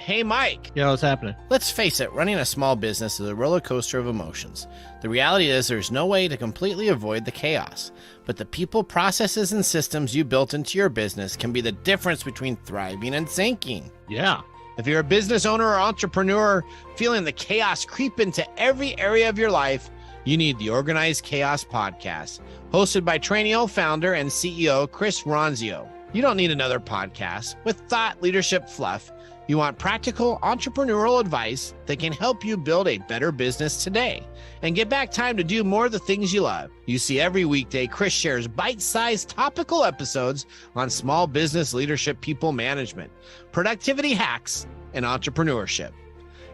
Hey, Mike. Yeah, what's happening? Let's face it, running a small business is a roller coaster of emotions. The reality is there's no way to completely avoid the chaos, but the people, processes, and systems you built into your business can be the difference between thriving and sinking. Yeah. If you're a business owner or entrepreneur feeling the chaos creep into every area of your life, you need the Organized Chaos Podcast, hosted by Trainio founder and CEO Chris Ronzio. You don't need another podcast with thought leadership fluff. You want practical entrepreneurial advice that can help you build a better business today and get back time to do more of the things you love. You see, every weekday, Chris shares bite-sized topical episodes on small business leadership, people management, productivity hacks, and entrepreneurship.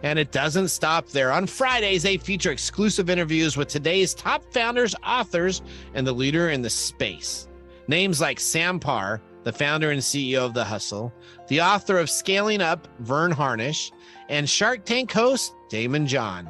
And it doesn't stop there. On Fridays, they feature exclusive interviews with today's top founders, authors, and the leader in the space. Names like Sam Parr, the founder and CEO of The Hustle, the author of Scaling Up, Vern Harnish, and Shark Tank host, Damon John.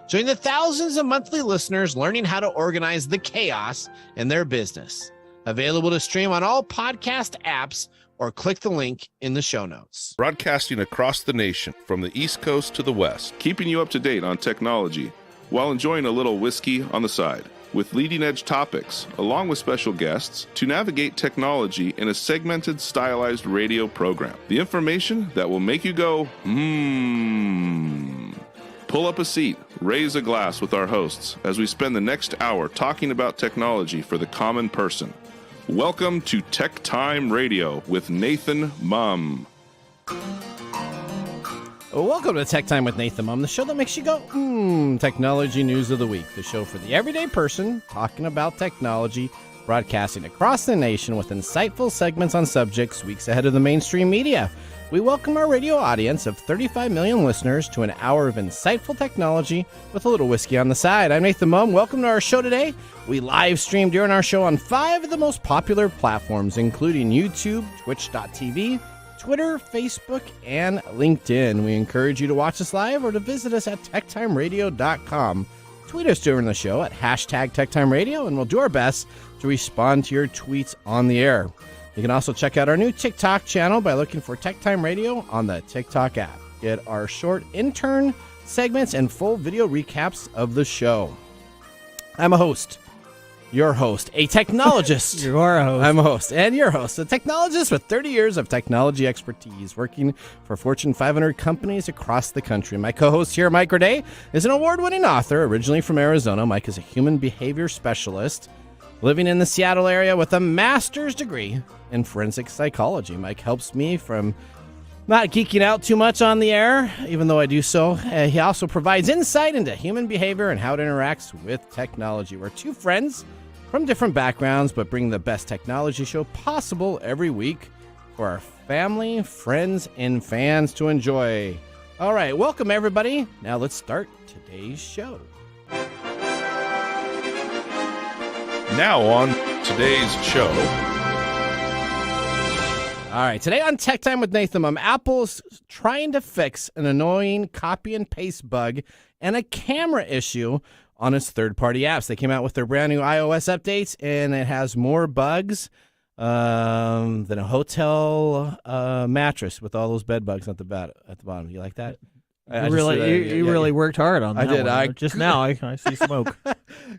Join the thousands of monthly listeners learning how to organize the chaos in their business. Available to stream on all podcast apps or click the link in the show notes. Broadcasting across the nation from the East Coast to the West, keeping you up to date on technology while enjoying a little whiskey on the side, with leading-edge topics, along with special guests, to navigate technology in a segmented, stylized radio program. The information that will make you go, Pull up a seat, raise a glass with our hosts as we spend the next hour talking about technology for the common person. Welcome to TechTime Radio with Nathan Mumm. Welcome to Tech Time with Nathan Mumm, the show that makes you go, technology news of the week. The show for the everyday person talking about technology, broadcasting across the nation with insightful segments on subjects weeks ahead of the mainstream media. We welcome our radio audience of 35 million listeners to an hour of insightful technology with a little whiskey on the side. I'm Nathan Mumm. Welcome to our show today. We live stream during our show on 5 of the most popular platforms, including YouTube, Twitch.tv, Twitter, Facebook, and LinkedIn. We encourage you to watch us live or to visit us at techtimeradio.com. Tweet us during the show at hashtag TechTimeRadio, and we'll do our best to respond to your tweets on the air. You can also check out our new TikTok channel by looking for TechTime Radio on the TikTok app. Get our short intern segments and full video recaps of the show. I'm a host. Your host, a technologist. You are a host. I'm a host, and your host, a technologist with 30 years of technology expertise, working for Fortune 500 companies across the country. My co-host here, Mike Raday, is an award-winning author, originally from Arizona. Mike is a human behavior specialist, living in the Seattle area with a master's degree in forensic psychology. Mike helps me from not geeking out too much on the air, even though I do so. He also provides insight into human behavior and how it interacts with technology. We're two friends from different backgrounds, but bring the best technology show possible every week for our family, friends, and fans to enjoy. All right, welcome everybody. Now let's start today's show. Now on today's show. All right, today on Tech Time with Nathan Mumm, Apple's trying to fix an annoying copy and paste bug and a camera issue on its third-party apps. They came out with their brand new iOS updates, and it has more bugs than a hotel mattress with all those bed bugs at the bottom. You like that? You really worked hard on that. I did. Just now, I see smoke.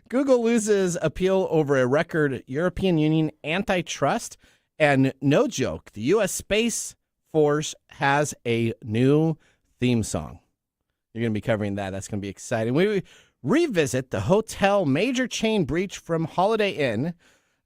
Google loses appeal over a record European Union antitrust. And no joke, the U.S. Space Force has a new theme song. You're going to be covering that. That's going to be exciting. We revisit the hotel major chain breach from Holiday Inn.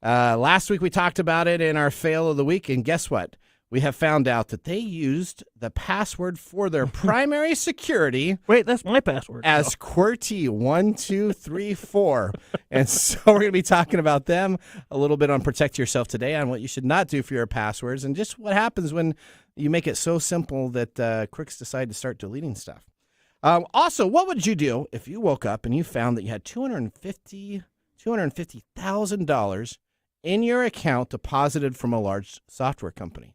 Last week we talked about it in our fail of the week, and guess what? We have found out that they used the password for their primary security. Wait, that's my password. As QWERTY1234. And so we're going to be talking about them a little bit on Protect Yourself today, on what you should not do for your passwords, and just what happens when you make it so simple that crooks decide to start deleting stuff. Also, what would you do if you woke up and you found that you had $250,000 in your account deposited from a large software company?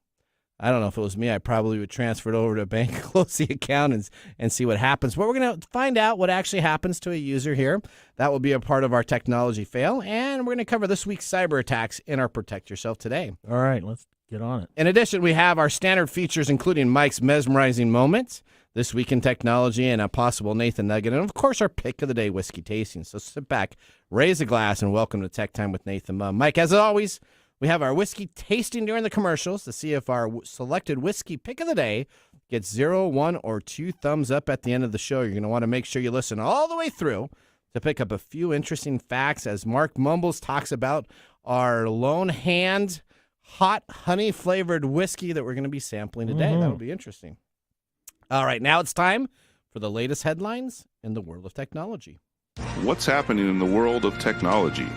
I don't know if it was me, I probably would transfer it over to a bank, close the account, and see what happens. But we're going to find out what actually happens to a user here. That will be a part of our technology fail, and we're going to cover this week's cyber attacks in our Protect Yourself Today. All right, let's get on it. In addition, we have our standard features, including Mike's Mesmerizing Moment, This Week in Technology, and a possible Nathan Nugget, and of course our pick of the day, whiskey tasting. So sit back, raise a glass, and welcome to Tech Time with Nathan Mumm. Mike, as always, we have our whiskey tasting during the commercials to see if our selected whiskey pick of the day gets 0, 1, or 2 thumbs up at the end of the show. You're going to want to make sure you listen all the way through to pick up a few interesting facts as Mark Mumbles talks about our Lone Hand hot honey-flavored whiskey that we're going to be sampling today. That'll be interesting. All right, now it's time for the latest headlines in the world of technology. What's happening in the world of technology?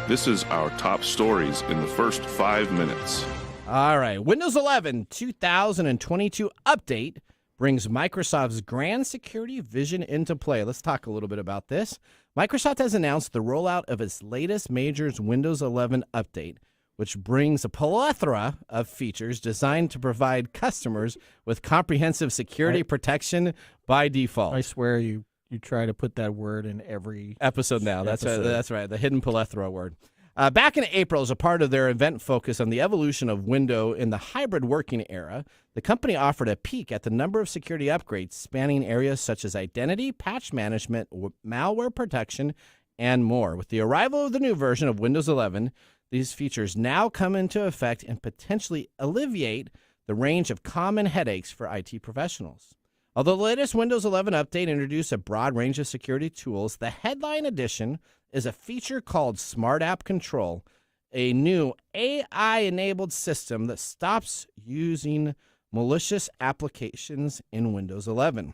This is our top stories in the first 5 minutes. All right. Windows 11 2022 update brings Microsoft's grand security vision into play. Let's talk a little bit about this. Microsoft has announced the rollout of its latest major Windows 11 update, which brings a plethora of features designed to provide customers with comprehensive security protection by default. I swear you try to put that word in every episode now. That's right. The hidden plethora word. Back in April, as a part of their event focus on the evolution of Windows in the hybrid working era, the company offered a peek at the number of security upgrades spanning areas such as identity, patch management, malware protection, and more. With the arrival of the new version of Windows 11, these features now come into effect and potentially alleviate the range of common headaches for IT professionals. Although the latest Windows 11 update introduced a broad range of security tools, the headline edition is a feature called Smart App Control, a new AI-enabled system that stops using malicious applications in Windows 11.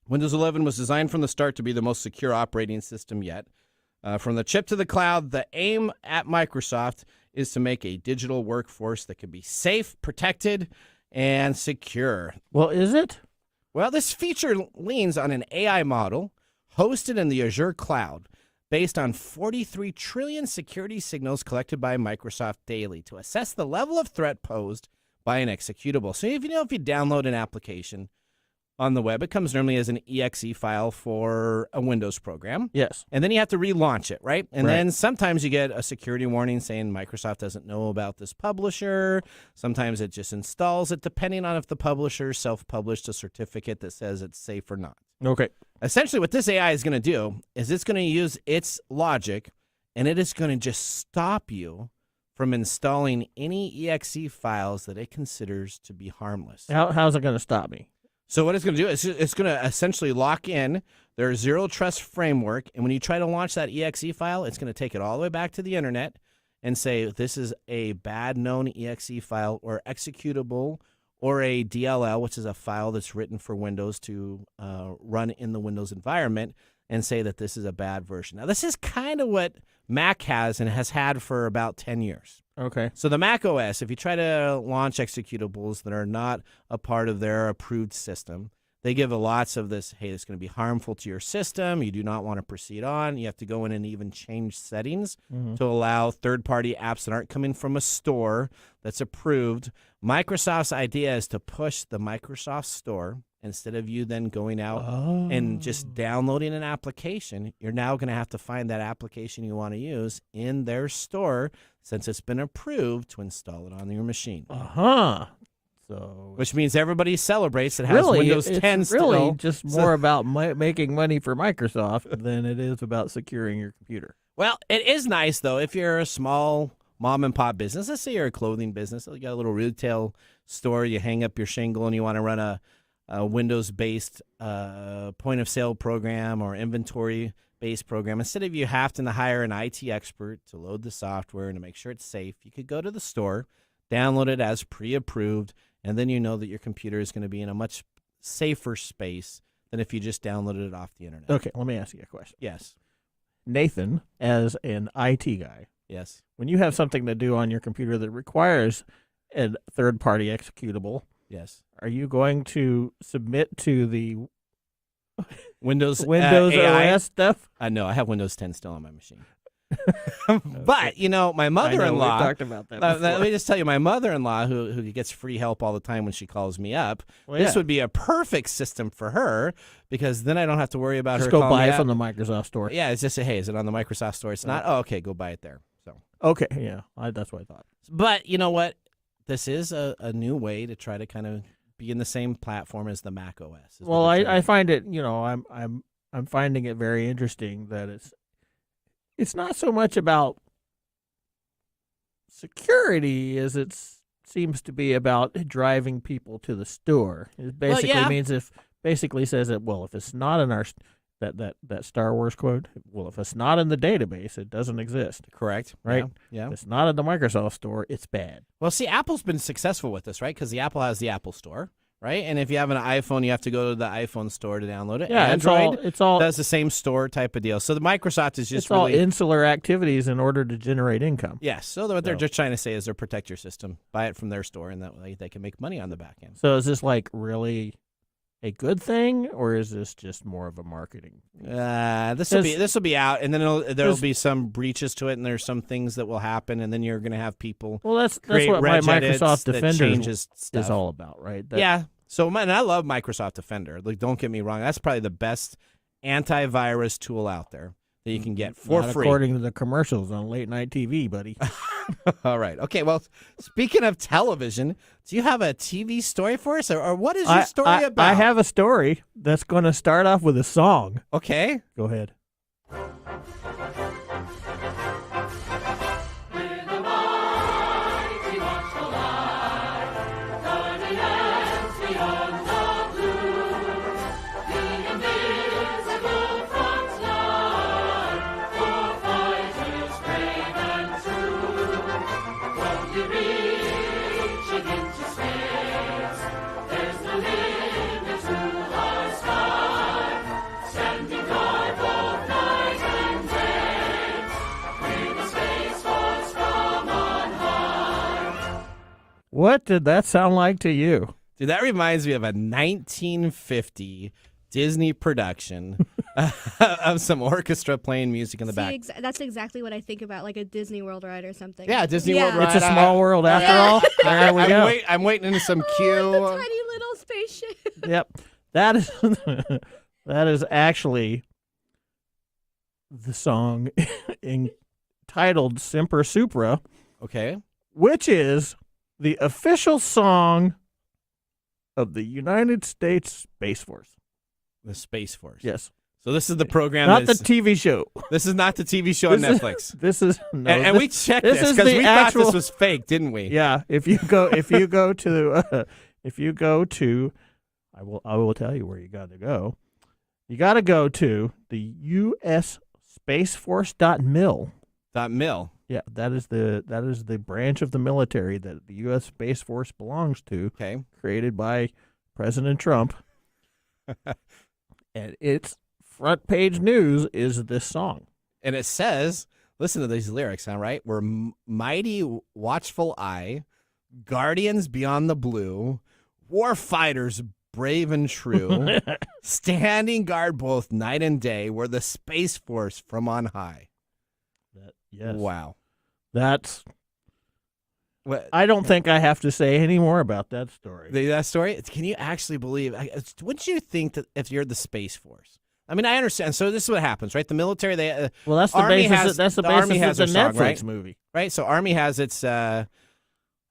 Windows 11 was designed from the start to be the most secure operating system yet. From the chip to the cloud, the aim at Microsoft is to make a digital workforce that can be safe, protected, and secure. Well, is it? Well, this feature leans on an AI model hosted in the Azure cloud based on 43 trillion security signals collected by Microsoft daily to assess the level of threat posed by an executable. So if you download an application on the web, it comes normally as an exe file for a Windows program. Yes. And then you have to relaunch it, right? And then sometimes you get a security warning saying Microsoft doesn't know about this publisher. Sometimes it just installs it, depending on if the publisher self-published a certificate that says it's safe or not. Okay. Essentially, what this AI is going to do is it's going to use its logic, and it is going to just stop you from installing any exe files that it considers to be harmless. How's it going to stop me? So what it's going to do is it's going to essentially lock in their zero trust framework. And when you try to launch that exe file, it's going to take it all the way back to the internet and say, this is a bad known exe file or executable or a DLL, which is a file that's written for Windows to run in the Windows environment, and say that this is a bad version. Now, this is kind of what Mac has and has had for about 10 years. Okay. So the Mac OS, if you try to launch executables that are not a part of their approved system, they give lots of this, hey, it's going to be harmful to your system. You do not want to proceed on. You have to go in and even change settings to allow third-party apps that aren't coming from a store that's approved. Microsoft's idea is to push the Microsoft Store. Instead of you then going out and just downloading an application, you're now going to have to find that application you want to use in their store since it's been approved to install it on your machine. So, which means everybody celebrates that has Windows 10 it's still. really just more about making money for Microsoft than it is about securing your computer. Well, it is nice, though, if you're a small mom-and-pop business. Let's say you're a clothing business. You got a little retail store. You hang up your shingle and you want to run a Windows-based point-of-sale program or inventory-based program. Instead of you having to hire an IT expert to load the software and to make sure it's safe, you could go to the store, download it as pre-approved, and then you know that your computer is going to be in a much safer space than if you just downloaded it off the internet. Okay, let me ask you a question. Yes. Nathan, as an IT guy, yes, when you have something to do on your computer that requires a third-party executable, yes, are you going to submit to the Windows OS stuff? No, I have Windows 10 still on my machine. But my I know, we mother-in-law. talked about that Let before. me just tell you, my mother-in-law, who gets free help all the time when she calls me up, Well, this yeah. would be a perfect system for her because then I don't have to worry about Just her go calling buy me it from up. the Microsoft store. Yeah, it's just hey, is it on the Microsoft store? It's not. Oh, okay, go buy it there. So, Okay, yeah, that's what I thought. but you know what? This is a new way to try to kind of be in the same platform as the Mac OS. is what Well, they're trying I to find it, I'm finding it very interesting that it's not so much about security as it seems to be about driving people to the store. It basically yeah. means basically says that, well, if it's not in our that Star Wars quote, well, if it's not in the database, it doesn't exist. correct, Right? Yeah. If it's not in the Microsoft store, it's bad. Well, see, Apple's been successful with this, right? Because the Apple has the Apple Store, right? And if you have an iPhone, you have to go to the iPhone store to download it. Yeah, Android it's all does the same store type of deal. So the Microsoft is just it's all really insular activities in order to generate income. yes. So what they're So- just trying to say is they're protect your system, buy it from their store, and that way they can make money on the back end. So is this like really a good thing, or is this just more of a marketing? This will be out, and then there'll Does- be some breaches to it, and there's some things that will happen, and then you're going to have people Well, that's create what my edits Microsoft that Defender changes stuff. is all about, right? That- Yeah. So, and I love Microsoft Defender. Like, don't get me wrong. That's probably the best antivirus tool out there that you can get for not free. according to the commercials on late night TV, buddy. All right. Okay. Well, speaking of television, do you have a TV story for us, or what is your story about? I have a story that's going to start off with a song. Okay. Go ahead. What did that sound like to you? Dude, that reminds me of a 1950 Disney production of some orchestra playing music in the back. That's exactly what I think about, like a Disney World ride or something. Yeah, Disney World ride. It's a small world after all. There we go. I'm waiting in some queue. The tiny little spaceship. Yep. That is that is actually the song entitled Semper Supra, Okay. which is the official song of the United States Space Force. The Space Force. Yes. So this is the program. Not the TV show. This is not the TV show on This is- Netflix. This is no, And we this- checked this this is because the we thought actual- this was fake, didn't we? Yeah, if you go to I will tell you where you got to go. You got to go to the USSpaceForce.mil. .mil. Yeah, that is the branch of the military that the U.S. Space Force belongs to, Okay. created by President Trump. And its front page news is this song. And it says, listen to these lyrics, all right? We're mighty watchful eye, guardians beyond the blue, war fighters brave and true, standing guard both night and day. We're the Space Force from on high. Yes. Wow. That's What, I don't think I have to say any more about that story. that story? Can you actually believe? Wouldn't you think that if you're the Space Force? I mean, I understand. So this is what happens, right? The military, they Well, that's the Army basis. has- That's the the Army basis has of the their Netflix song, right? movie. right? So Army has its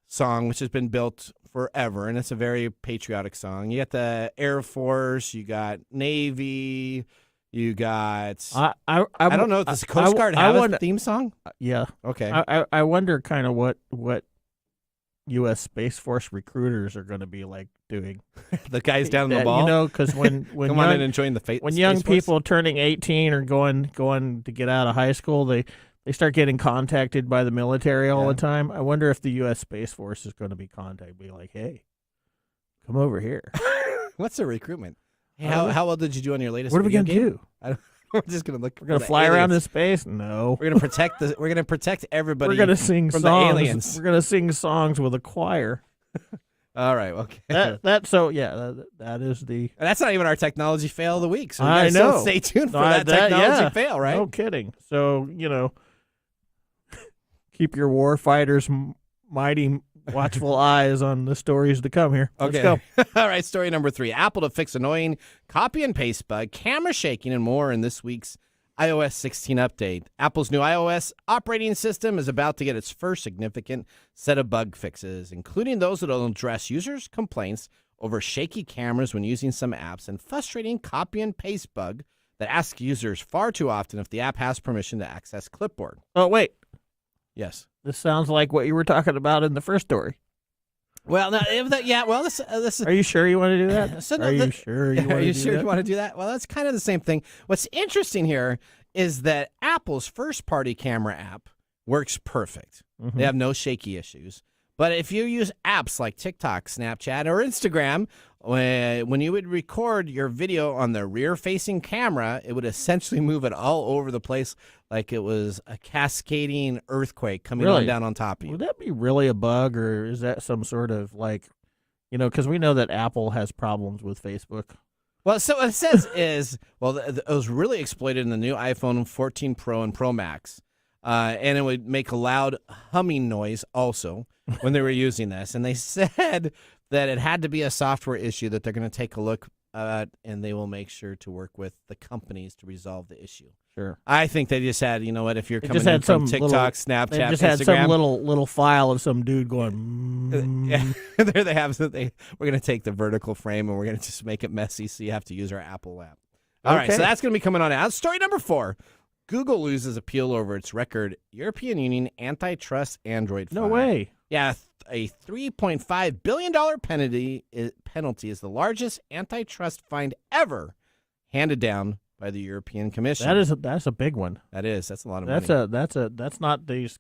song, which has been built forever, and it's a very patriotic song. You got the Air Force, you got Navy, you got. I don't know. Does the Coast Guard have a theme song? Yeah. Okay. I wonder kind of what U.S. Space Force recruiters are going to be like doing. The guys down in the ball. You know, because when Come on in and join the when Space young Force. people turning 18 or going to get out of high school, they start getting contacted by the military all Yeah. the time. I wonder if the U.S. Space Force is going to be contacted, be like, hey, come over here. What's the recruitment? Hey, how well did you do on your latest? What are we video going to game? do? We're just gonna look. We're going to fly around in space? No. We're gonna protect the. We're gonna protect everybody. We're going to sing from songs. the aliens. We're going to sing songs with a choir. All right. Okay. That is the. And that's not even our technology fail of the week. So you I guys know. still stay tuned for No, that technology yeah. fail, right? No kidding. So, Keep your war fighters mighty watchful eyes on the stories to come here. Okay. Let's go. All right, story number 3. Apple to fix annoying copy and paste bug, camera shaking, and more in this week's iOS 16 update. Apple's new iOS operating system is about to get its first significant set of bug fixes, including those that will address users' complaints over shaky cameras when using some apps and frustrating copy and paste bug that asks users far too often if the app has permission to access Clipboard. Oh, wait. Yes. This sounds like what you were talking about in the first story. Well, no, this is. Are you sure you want to do that? So, Are you sure you want to do that? You want to do that? Well, that's kind of the same thing. What's interesting here is that Apple's first-party camera app works perfect. Mm-hmm. They have no shaky issues. But if you use apps like TikTok, Snapchat, or Instagram, when you would record your video on the rear-facing camera, it would essentially move it all over the place like it was a cascading earthquake coming on down on top of you. Would that be really a bug, or is that some sort of because we know that Apple has problems with Facebook. Well, so what it says is, it was really exploited in the new iPhone 14 Pro and Pro Max, and it would make a loud humming noise also when they were using this. And they said that it had to be a software issue that they're going to take a look at, and they will make sure to work with the companies to resolve the issue. Sure. I think they just had, if you're coming in from some TikTok, Snapchat, they just Instagram. had some little file of some dude going. Yeah, there they have. So we're going to take the vertical frame and we're going to just make it messy, so you have to use our Apple app. All right, so that's going to be coming on out. Story number 4. Google loses appeal over its record European Union antitrust Android fine. No way. Yeah, a $3.5 billion penalty is the largest antitrust fine ever handed down by the European Commission. That's a big one. That's a lot of money. That's not these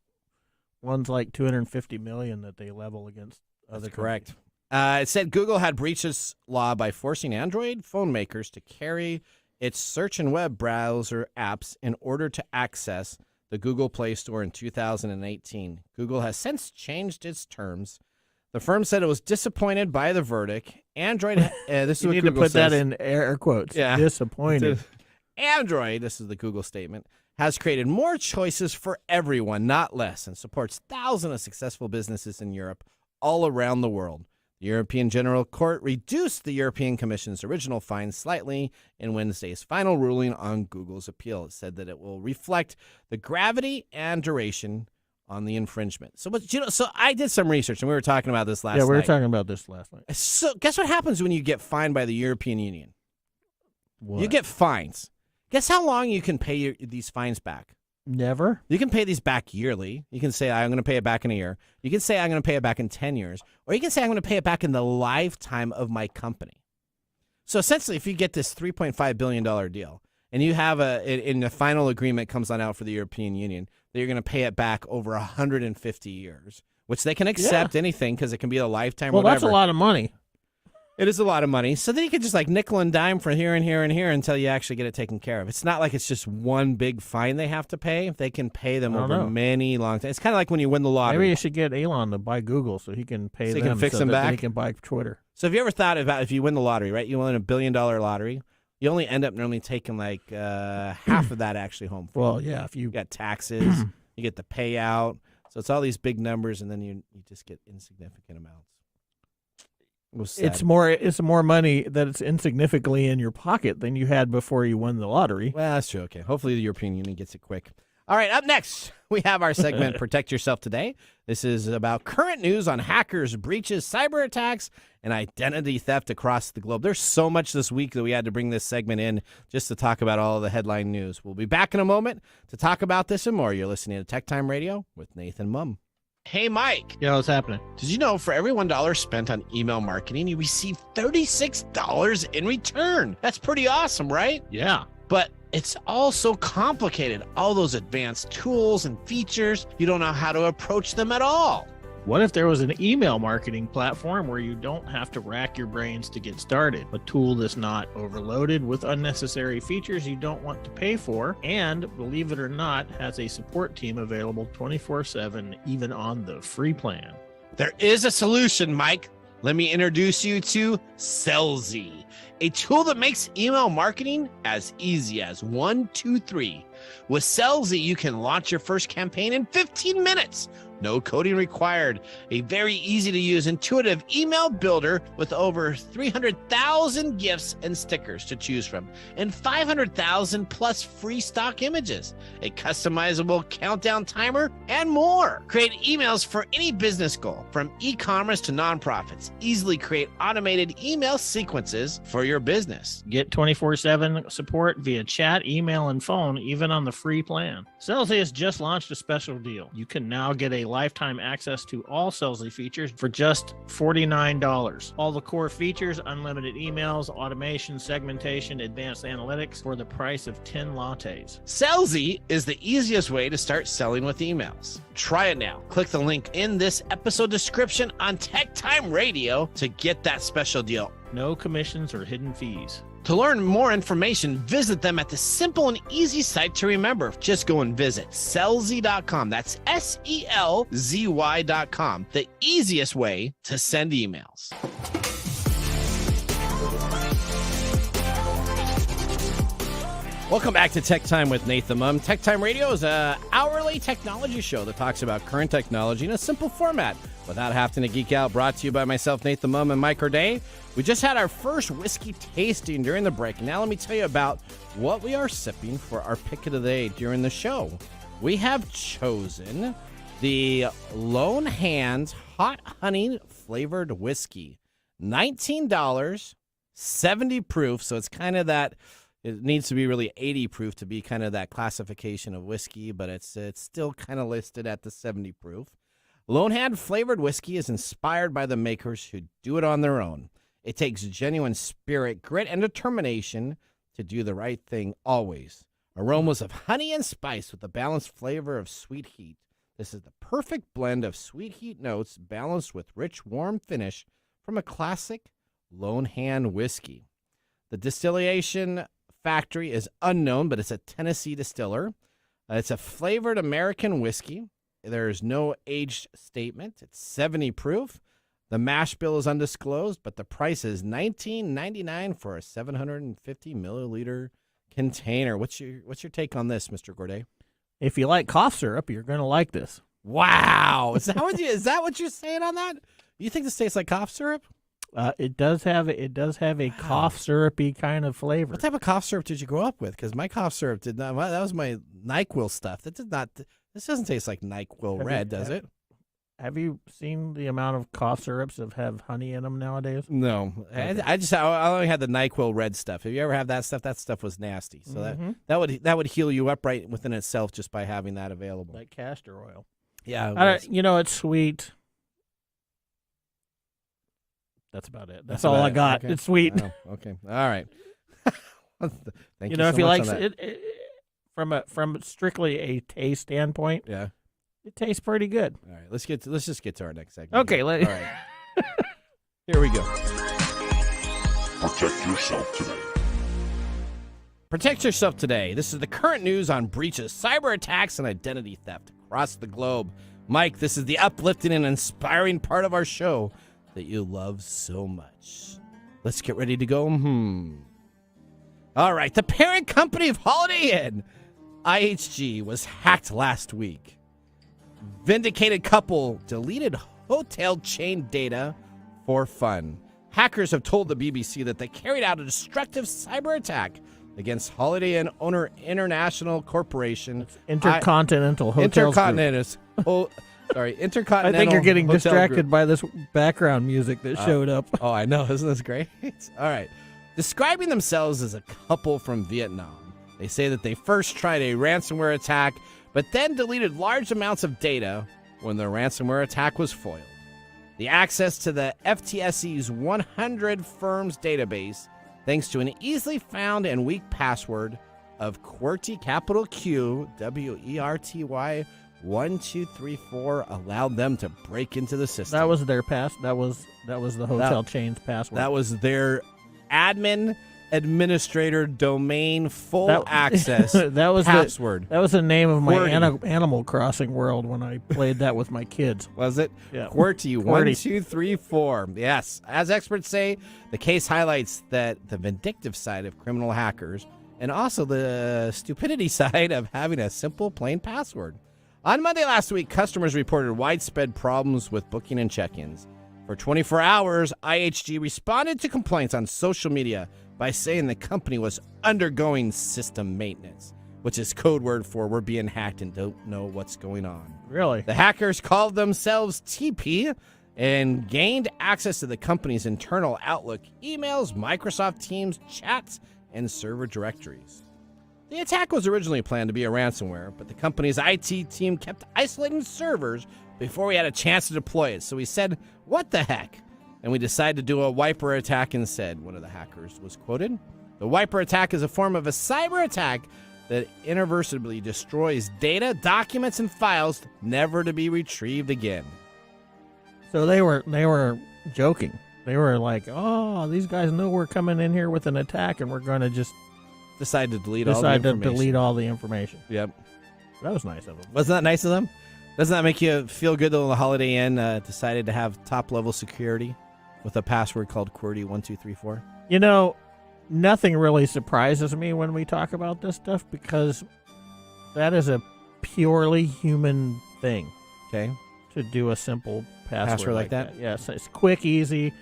ones like 250 million that they level against other. That's correct. It said Google had breached this law by forcing Android phone makers to carry its search and web browser apps in order to access the Google Play Store in 2018. Google has since changed its terms. The firm said it was disappointed by the verdict. Android, this is what Google says. You need to put that in air quotes. Yeah. Disappointed. Android, this is the Google statement, has created more choices for everyone, not less, and supports thousands of successful businesses in Europe all around the world. The European General Court reduced the European Commission's original fine slightly in Wednesday's final ruling on Google's appeal. It said that it will reflect the gravity and duration on the infringement. So I did some research, and we were talking about this last night. Yeah, we were talking about this last night. So guess what happens when you get fined by the European Union? What? You get fines. Guess how long you can pay these fines back? Never. You can pay these back yearly. You can say, I'm going to pay it back in a year. You can say, I'm going to pay it back in 10 years. Or you can say, I'm going to pay it back in the lifetime of my company. So essentially, if you get this $3.5 billion deal, and you have in the final agreement comes on out for the European Union, that you're going to pay it back over 150 years, which they can accept anything because it can be a lifetime or whatever. Well, that's a lot of money. It is a lot of money. So then you could just nickel and dime for here and here and here until you actually get it taken care of. It's not like it's just one big fine they have to pay. They can pay them over many long times. It's kind of like when you win the lottery. Maybe you should get Elon to buy Google so he can pay them. He can fix them back. He can buy Twitter. So have you ever thought about if you win the lottery, right? You win $1 billion lottery. You only end up normally taking half of that actually home. Well, yeah. If you got taxes, you get the payout. So it's all these big numbers, and then you just get insignificant amounts. It's more money that it's insignificantly in your pocket than you had before you won the lottery. Well, that's true. Okay. Hopefully the European Union gets it quick. All right. Up next, we have our segment, Protect Yourself Today. This is about current news on hackers, breaches, cyber attacks, and identity theft across the globe. There's so much this week that we had to bring this segment in just to talk about all of the headline news. We'll be back in a moment to talk about this and more. You're listening to TechTime Radio with Nathan Mumm. Hey, Mike. Yeah, what's happening? Did you know for every $1 spent on email marketing, you receive $36 in return? That's pretty awesome, right? Yeah. But it's all so complicated. All those advanced tools and features, you don't know how to approach them at all. What if there was an email marketing platform where you don't have to rack your brains to get started? A tool that's not overloaded with unnecessary features you don't want to pay for, and, believe it or not, has a support team available 24/7, even on the free plan. There is a solution, Mike. Let me introduce you to Sellzy, a tool that makes email marketing as easy as 1, 2, 3. With Sellsy, you can launch your first campaign in 15 minutes. No coding required. A very easy-to-use, intuitive email builder with over 300,000 gifts and stickers to choose from, and 500,000 plus free stock images, a customizable countdown timer, and more. Create emails for any business goal, from e-commerce to nonprofits. Easily create automated email sequences for your business. Get 24/7 support via chat, email, and phone, even on the free plan. Sellsy has just launched a special deal. You can now get a lifetime access to all Sellsy features for just $49. All the core features, unlimited emails, automation, segmentation, advanced analytics for the price of 10 lattes. Sellsy is the easiest way to start selling with emails. Try it now. Click the link in this episode description on TechTime Radio to get that special deal. No commissions or hidden fees. To learn more information, visit them at the simple and easy site to remember. Just go and visit Sellsy.com. That's SELZY.com. The easiest way to send emails. Welcome back to Tech Time with Nathan Mumm. Tech Time Radio is an hourly technology show that talks about current technology in a simple format without having to geek out. Brought to you by myself, Nathan Mumm, and Mike Corday. We just had our first whiskey tasting during the break. Now let me tell you about what we are sipping for our pick of the day during the show. We have chosen the Lone Hands Hot Honey Flavored Whiskey. $19, 70 proof, so it's kind of that. It needs to be really 80 proof to be kind of that classification of whiskey, but it's still kind of listed at the 70 proof. Lone Hand Flavored Whiskey is inspired by the makers who do it on their own. It takes genuine spirit, grit, and determination to do the right thing always. Aromas of honey and spice with a balanced flavor of sweet heat. This is the perfect blend of sweet heat notes balanced with rich, warm finish from a classic Lone Hand whiskey. The distillation factory is unknown, but it's a Tennessee distiller. It's a flavored American whiskey. There's no age statement. It's 70 proof. The mash bill is undisclosed, but the price is $19.99 for a 750 milliliter container. What's your take on this, Mr. Gourdet? If you like cough syrup, you're going to like this. Wow. Is that what you're saying on that? You think this tastes like cough syrup? It does have a cough syrupy kind of flavor. What type of cough syrup did you grow up with? Because my cough syrup did not. That was my NyQuil stuff. That did not. This doesn't taste like NyQuil Red, does it? Have you seen the amount of cough syrups that have honey in them nowadays? No, okay. I only had the NyQuil Red stuff. Have you ever had that stuff? That stuff was nasty. So that would heal you up right within itself just by having that available. Like castor oil. Yeah, it's sweet. That's about it. That's all I got. Okay. It's sweet. Oh, okay. All right. Thank you. If so you much like it, from strictly a taste standpoint, yeah, it tastes pretty good. All right. Let's just get to our next segment. Okay. All right. Here we go. Protect yourself today. Protect yourself today. This is the current news on breaches, cyber attacks, and identity theft across the globe. Mike, this is the uplifting and inspiring part of our show that you love so much. Let's get ready to go. All right. The parent company of Holiday Inn, IHG, was hacked last week. Vindicated couple deleted hotel chain data for fun. Hackers have told the BBC that they carried out a destructive cyber attack against Holiday Inn owner International Corporation. Intercontinental Hotels Group. Intercontinental. I think you're getting Hotel distracted Group. by this background music that showed up. Oh, I know. Isn't this great? All right. Describing themselves as a couple from Vietnam, they say that they first tried a ransomware attack, but then deleted large amounts of data when the ransomware attack was foiled. The access to the FTSE's 100 firms database, thanks to an easily found and weak password of QWERTY, capital Q, WERTY, 1234, allowed them to break into the system. That was their That was the hotel chain's password. That was their admin, administrator, domain, full access that was password. That was the name of my QWERTY. Animal Crossing world when I played that with my kids. Was it? Yeah. QWERTY 1234. Yes. As experts say, the case highlights that the vindictive side of criminal hackers and also the stupidity side of having a simple, plain password. On Monday last week, customers reported widespread problems with booking and check-ins. For 24 hours, IHG responded to complaints on social media by saying the company was undergoing system maintenance, which is code word for we're being hacked and don't know what's going on. Really? The hackers called themselves TP and gained access to the company's internal Outlook, emails, Microsoft Teams, chats, and server directories. The attack was originally planned to be a ransomware, but the company's IT team kept isolating servers before we had a chance to deploy it. So we said, what the heck? And we decided to do a wiper attack instead, one of the hackers was quoted. The wiper attack is a form of a cyber attack that irreversibly destroys data, documents, and files never to be retrieved again. So they were joking. They were like, oh, these guys know we're coming in here with an attack and we're going to just Decide to delete all the information. Yep. That was nice of them. Wasn't that nice of them? Doesn't that make you feel good that the Holiday Inn decided to have top-level security with a password called QWERTY1234? You know, nothing really surprises me when we talk about this stuff because that is a purely human thing. Okay. To do a simple password like that? Yes, it's quick, easy.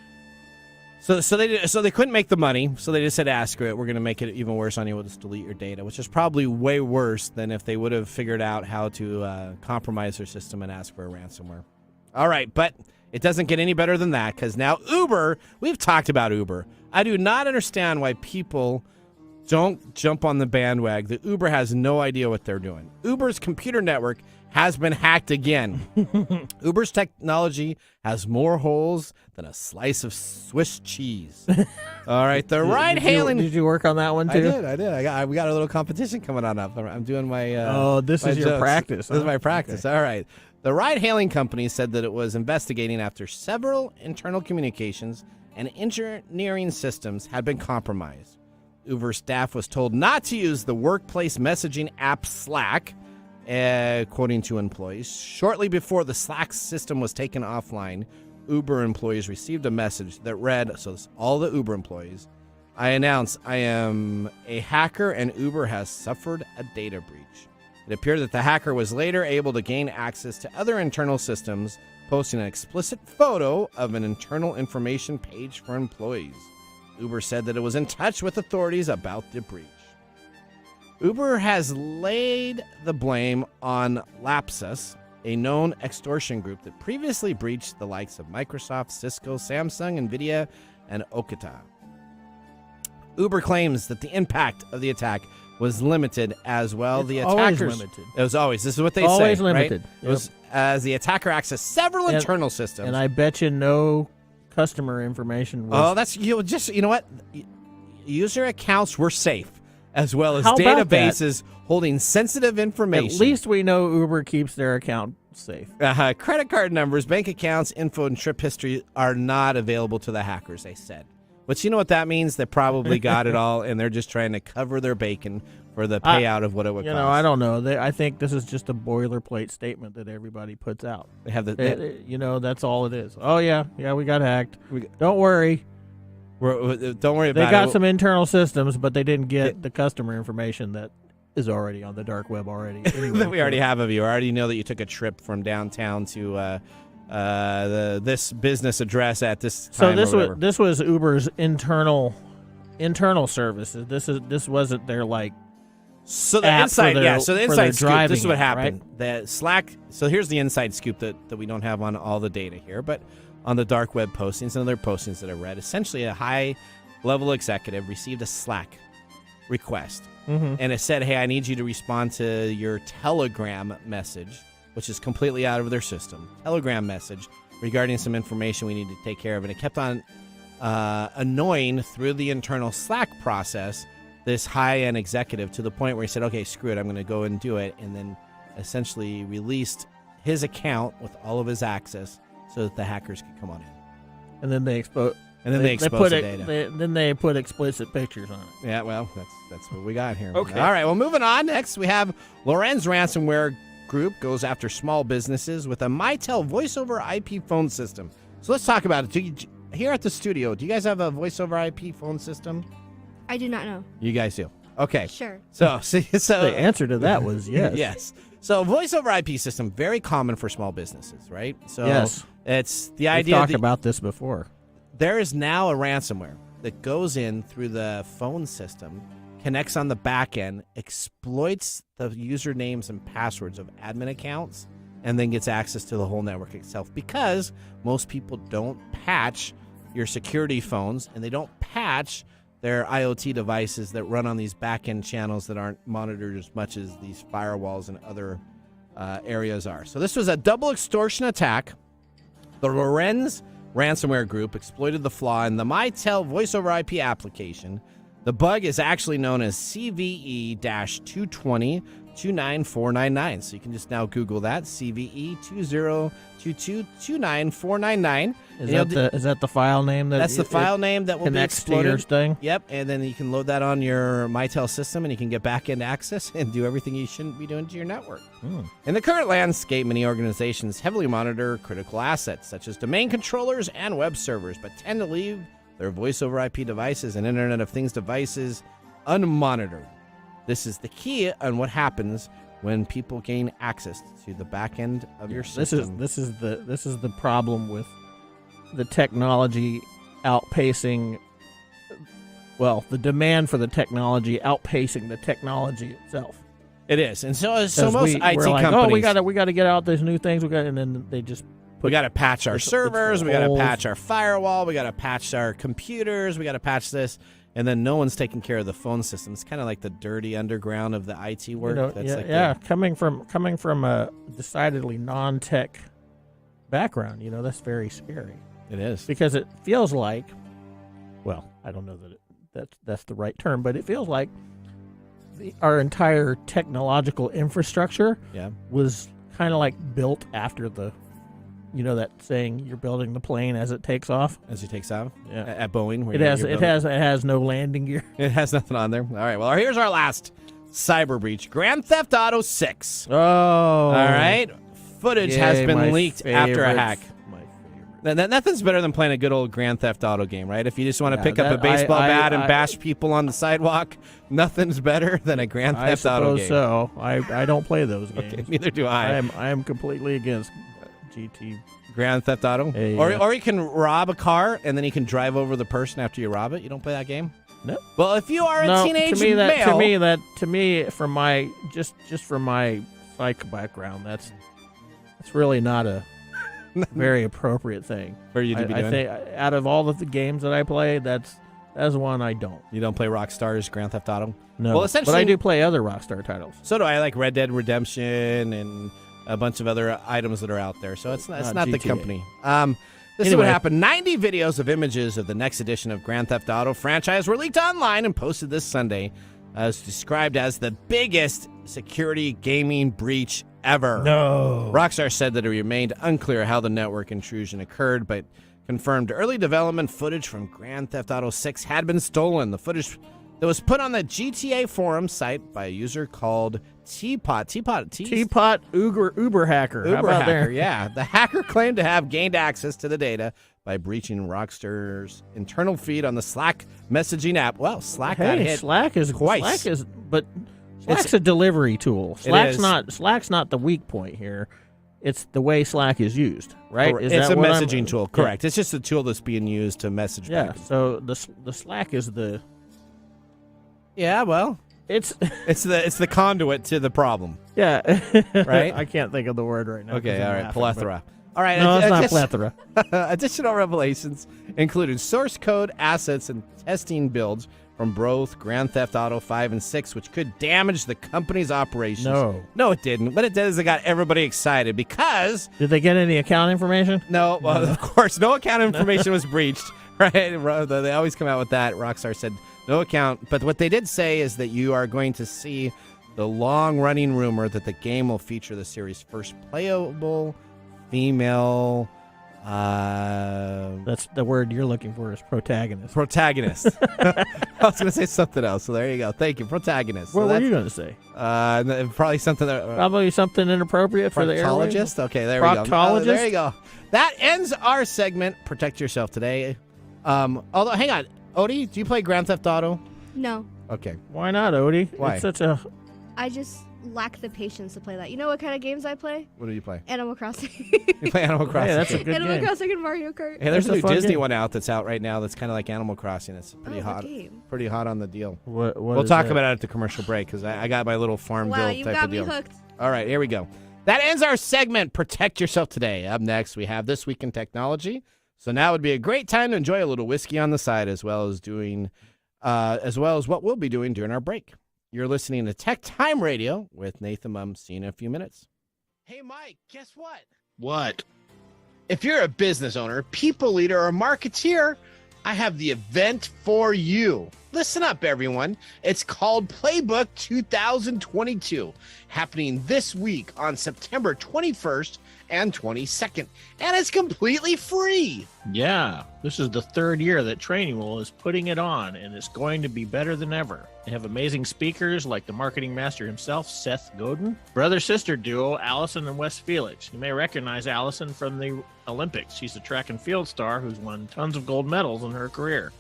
So they couldn't make the money, so they just said, screw it, we're going to make it even worse on you, we'll just delete your data, which is probably way worse than if they would have figured out how to compromise their system and ask for a ransomware. All right, but it doesn't get any better than that, because now Uber, we've talked about Uber. I do not understand why people don't jump on the bandwagon that Uber has no idea what they're doing. Uber's computer network has been hacked again. Uber's technology has more holes than a slice of Swiss cheese. All right, the ride-hailing. Did you work on that one too? I did. We got a little competition coming on up. I'm doing my. This is your jokes. practice. This is my practice. Okay. All right. The ride-hailing company said that it was investigating after several internal communications and engineering systems had been compromised. Uber staff was told not to use the workplace messaging app Slack, according to employees. Shortly before the Slack system was taken offline, Uber employees received a message that read, so this, all the Uber employees, I announce I am a hacker and Uber has suffered a data breach. It appeared that the hacker was later able to gain access to other internal systems, posting an explicit photo of an internal information page for employees. Uber said that it was in touch with authorities about the breach. Uber has laid the blame on Lapsus, a known extortion group that previously breached the likes of Microsoft, Cisco, Samsung, NVIDIA, and Okta. Uber claims that the impact of the attack was limited as well. It's the always attackers, limited. It was always. This is what they always say. Limited. Right? Yep. It was as the attacker accessed several internal systems. And I bet you no customer information was. Oh, that's you know what? User accounts were safe, as well as How about databases holding sensitive information. At least we know Uber keeps their account safe. Credit card numbers, bank accounts, info, and trip history are not available to the hackers, they said. But you know what that means? They probably got it all, and they're just trying to cover their bacon for the payout of what it would cost. I don't know. I think this is just a boilerplate statement that everybody puts out. They have that's all it is. Oh, yeah, we got hacked. Don't worry. Don't worry about it. They got some internal systems, but they didn't get the customer information that is already on the dark web already. Anyway, that we already have of you. I already know that you took a trip from downtown to this business address at this time. So this was Uber's internal services. This wasn't their So the inside, So the inside scoop. This is what happened. Right? The Slack. So here's the inside scoop that we don't have on all the data here, but on the dark web postings and other postings that I read, essentially a high-level executive received a Slack request, and it said, "Hey, I need you to respond to your Telegram message," which is completely out of their system. Telegram message regarding some information we need to take care of, and it kept on annoying through the internal Slack process this high-end executive to the point where he said, okay, screw it, I'm going to go and do it, and then essentially released his account with all of his access so that the hackers could come on in. And then they exposed. And then they exposed the data. Then they put explicit pictures on it. Yeah, well, that's what we got here. Okay. All right, well, moving on. Next, we have Lorenz Ransomware Group goes after small businesses with a Mitel voice-over IP phone system. So let's talk about it. Here at the studio, do you guys have a voice-over IP phone system? I do not know. You guys do. Okay. Sure. So The answer to that was yes. Yes. So voice over IP system, very common for small businesses, right? So Yes. it's the We've idea talked that about this before. there is now a ransomware that goes in through the phone system, connects on the back end, exploits the usernames and passwords of admin accounts, and then gets access to the whole network itself, because most people don't patch your security phones and they don't patch their IoT devices that run on these back-end channels that aren't monitored as much as these firewalls and other areas are. So this was a double extortion attack. The Lorenz ransomware group exploited the flaw in the Mitel voice over IP application. The bug is actually known as CVE-220-29499. So you can just now Google that, CVE-2022-29499. Is that the file name? That's the file name that will be connects to your exploited. thing? Yep, and then you can load that on your Mitel system, and you can get back-end access and do everything you shouldn't be doing to your network. In the current landscape, many organizations heavily monitor critical assets, such as domain controllers and web servers, but tend to leave their voice-over IP devices and Internet of Things devices unmonitored. This is the key on what happens when people gain access to the back end of your system. This is the problem with the technology outpacing. Well, the demand for the technology outpacing the technology itself. It is, and so most IT we're like, companies. Oh, we got to get out these new things. And then they just. We got to patch our servers. We got to holes. patch our firewall. We got to patch our computers. We got to patch this. And then no one's taking care of the phone system. It's kind of like the dirty underground of the IT work. Coming from a decidedly non-tech background, that's very scary. It is. Because it feels like, well, I don't know that's the right term, but it feels like our entire technological infrastructure was kind of like built after the. You know that saying, you're building the plane as it takes off? As it takes off? Yeah. At Boeing. It has no landing gear. It has nothing on there. All right. Well, here's our last cyber breach. Grand Theft Auto 6. Oh. All right. Footage has been leaked after a hack. My favorite. Nothing's better than playing a good old Grand Theft Auto game, right? If you just want to pick up a baseball bat and bash people on the sidewalk, nothing's better than a Grand Theft Auto game. I suppose so. I don't play those games. Okay, neither do I. I am completely against GT. Grand Theft Auto? Or you can rob a car and then you can drive over the person after you rob it. You don't play that game? No. Well, if you are a teenage male... To me, from my from my psych background, that's really not a very appropriate thing for you to be doing. I think out of all of the games that I play, that's one I don't. You don't play Rockstar's Grand Theft Auto? No. Well, essentially, but I do play other Rockstar titles. So do I, like Red Dead Redemption and a bunch of other items that are out there. So it's not the company. This is what happened. 90 videos of images of the next edition of Grand Theft Auto franchise were leaked online and posted this Sunday, as described as the biggest security gaming breach ever. No. Rockstar said that it remained unclear how the network intrusion occurred, but confirmed early development footage from Grand Theft Auto 6 had been stolen. The footage that was put on the GTA forum site by a user called Teapot Uber hacker. How about there? Yeah. The hacker claimed to have gained access to the data by breaching Rockstar's internal feed on the Slack messaging app. Well, Slack got hit Slack's a delivery tool. Slack's not the weak point here. It's the way Slack is used, right? It's a messaging tool, correct? Yeah. It's just a tool that's being used to message. Yeah. So the Slack is the. Yeah. Well. It's the conduit to the problem. Yeah. Right? I can't think of the word right now. Okay, all right. Plethora. All right. No, it's not plethora. Additional revelations included source code, assets, and testing builds from both Grand Theft Auto 5 and 6, which could damage the company's operations. No, it didn't. What it did is it got everybody excited because... Did they get any account information? No. Well, of course, no account information was breached. Right? They always come out with that. Rockstar said... No account, but what they did say is that you are going to see the long-running rumor that the game will feature the series' first playable female... That's the word you're looking for is protagonist. Protagonist. I was going to say something else, so there you go. Thank you, protagonist. What were you going to say? Probably something... Probably something inappropriate for the airwaves. Proctologist? Okay, there we go. Proctologist? There you go. That ends our segment, Protect Yourself Today. Although, hang on. Odie, do you play Grand Theft Auto? No. Okay. Why not, Odie? Why? It's such a... I just lack the patience to play that. You know what kind of games I play? What do you play? Animal Crossing. You play Animal Crossing. Hey, that's a good Animal game. Crossing and Mario Kart. Hey, there's That's a a new fun Disney game. one out that's out right now that's kind of like Animal Crossing. It's pretty What hot. game? Pretty hot on the deal. What We'll is talk that? about it at the commercial break because I got my little Farmville Wow, you type got of me deal. hooked. All right, here we go. That ends our segment, Protect Yourself Today. Up next, we have This Week in Technology. So now would be a great time to enjoy a little whiskey on the side as well as what we'll be doing during our break. You're listening to TechTime Radio with Nathan Mumm. See you in a few minutes. Hey, Mike, guess what? What? If you're a business owner, people leader, or marketeer, I have the event for you. Listen up, everyone. It's called Playbook 2022, happening this week on September 21st and 22nd, and it's completely free. Yeah, this is the third year that Training is putting it on, and it's going to be better than ever. They have amazing speakers like the marketing master himself, Seth Godin, brother-sister duo Allison and Wes Felix. You may recognize Allison from the Olympics. She's a track and field star who's won tons of gold medals in her career.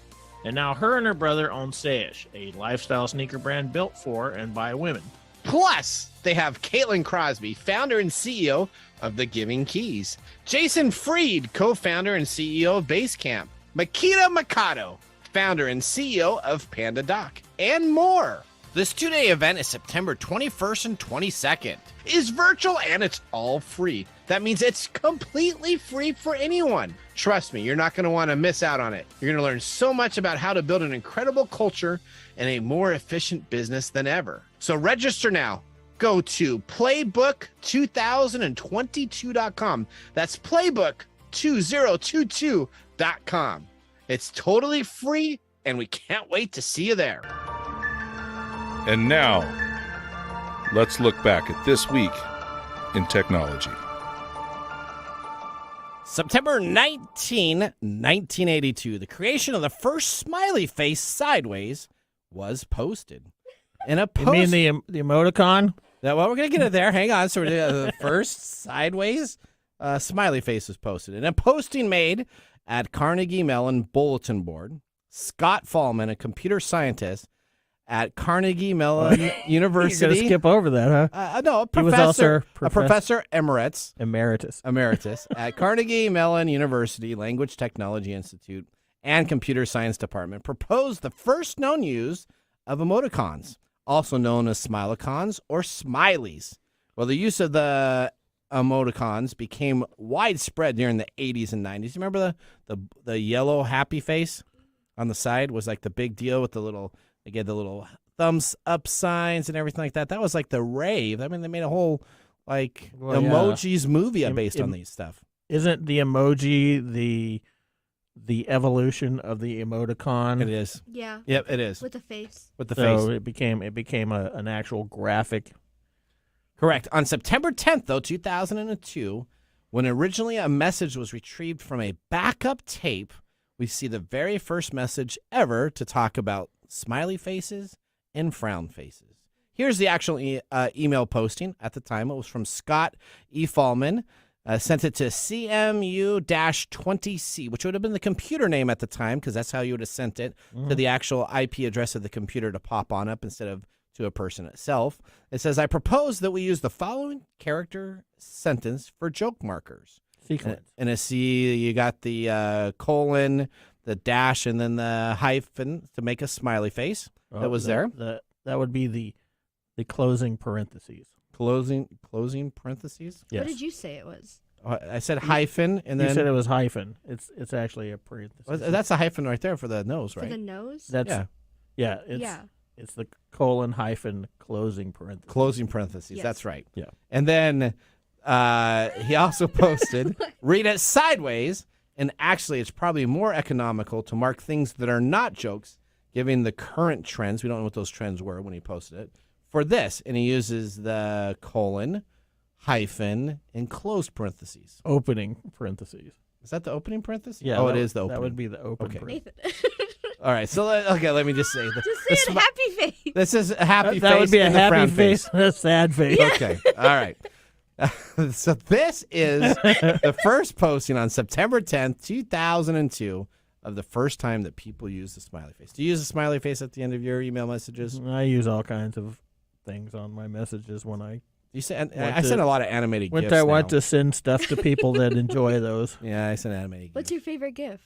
And now her and her brother own Seish, a lifestyle sneaker brand built for and by women. Plus, they have Caitlin Crosby, founder and CEO of The Giving Keys, Jason Fried, co-founder and CEO of Basecamp, Makita Mikado, founder and CEO of Panda Doc, and more. This two-day event is September 21st and 22nd. It's virtual and it's all free. That means it's completely free for anyone. Trust me, you're not going to want to miss out on it. You're going to learn so much about how to build an incredible culture and a more efficient business than ever. So register now. Go to playbook2022.com. That's playbook2022.com. It's totally free, and we can't wait to see you there. And now, let's look back at this week in technology. September 19, 1982, the creation of the first smiley face sideways was posted. In a post, You mean the emoticon? well, we're going to get it there. Hang on. So we're the first sideways smiley face was posted. In a posting made at Carnegie Mellon Bulletin Board, Scott Fallman, a computer scientist at Carnegie Mellon University. You're going to skip over that, huh? No, a He was also professor emeritus Emeritus. at Carnegie Mellon University Language Technology Institute and Computer Science Department proposed the first known use of emoticons, also known as smilicons or smileys. Well, the use of the emoticons became widespread during the 80s and 90s. You remember the yellow happy face on the side was like the big deal with the little thumbs up signs and everything like that. That was like the rave. I mean, they made a whole emojis movie based on these stuff. Isn't the emoji the evolution of the emoticon? It is. Yeah. Yep, it is. With the face. With the So face. it became an actual graphic. Correct. On September 10th, though, 2002, when originally a message was retrieved from a backup tape, we see the very first message ever to talk about smiley faces and frown faces. Here's the actual email posting. At the time, it was from Scott E. Fallman. Sent it to CMU-20C, which would have been the computer name at the time, because that's how you would have sent it to the actual IP address of the computer to pop on up instead of to a person itself. It says, I propose that we use the following character sentence for joke markers. Sequence. And I see you got the colon, the dash, and then the hyphen to make a smiley face. That was there. That would be the closing parentheses. Closing parentheses. Yes. What did you say it was? I said hyphen, and then You said it was hyphen. It's actually a parenthesis. well, that's a hyphen right there for the nose, For right? the nose? Yeah. It's the colon hyphen closing parentheses. Closing parentheses. Yes. That's right. Yeah. And then he also posted, read it sideways, and actually it's probably more economical to mark things that are not jokes, given the current trends. We don't know what those trends were when he posted it. For this, and he uses the colon, hyphen, and closed parentheses. Opening parentheses. Is that the opening parenthesis? Yeah. Oh, it is the opening. That would be the open Okay. parenthesis. Nathan. All right, so let me just say. Just say it happy face. This is a happy That face would be a and the happy frown face and a sad face. Okay, all right. So this is the first posting on September 10th, 2002 of the first time that people use the smiley face. Do you use a smiley face at the end of your email messages? I use all kinds of things on my messages when I I send a lot of animated when GIFs I want now. to send stuff to people that enjoy those. Yeah, I send animated GIFs. What's your favorite GIF?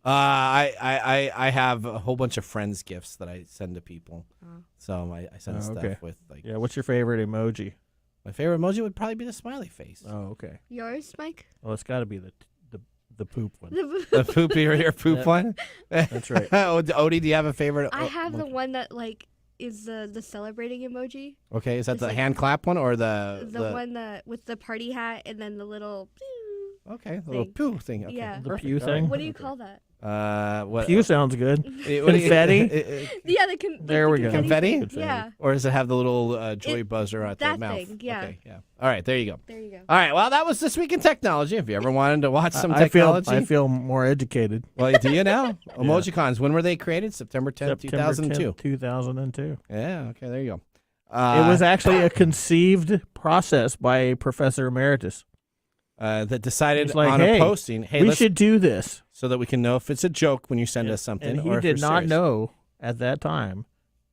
I have a whole bunch of friends gifts that I send to people. So I send stuff with like. Yeah, what's your favorite emoji? My favorite emoji would probably be the smiley face. Oh, okay. Yours, Mike? Well, it's got to be the poop one. The poopy or your poop one. That's right. Odie, do you have a favorite? I have the one that like is the celebrating emoji. Okay, is that It's the like hand clap one or the one that with the party hat and then the little Okay, the little poo thing. Okay. Yeah. The Perfect. pew All right. thing. what do you call that? What? Pew sounds good. What do you- Confetti? Yeah, There we go. Confetti? Yeah, Or does it have the little joy buzzer at the that mouth? thing, yeah. Okay, yeah. All right, there you go. there you go. All right, well, that was This Week in Technology. If you ever wanted to watch some I technology. feel more educated. Well, do you now? Emojicons, when were they created? September 10th, 2002. 2002. Yeah, okay, there you go. It was actually a conceived process by a professor emeritus. That decided It's like, on hey, a posting, hey, we let's, should do this. so that we can know if it's a joke when you send us something. And he or if did you're not serious. know at that time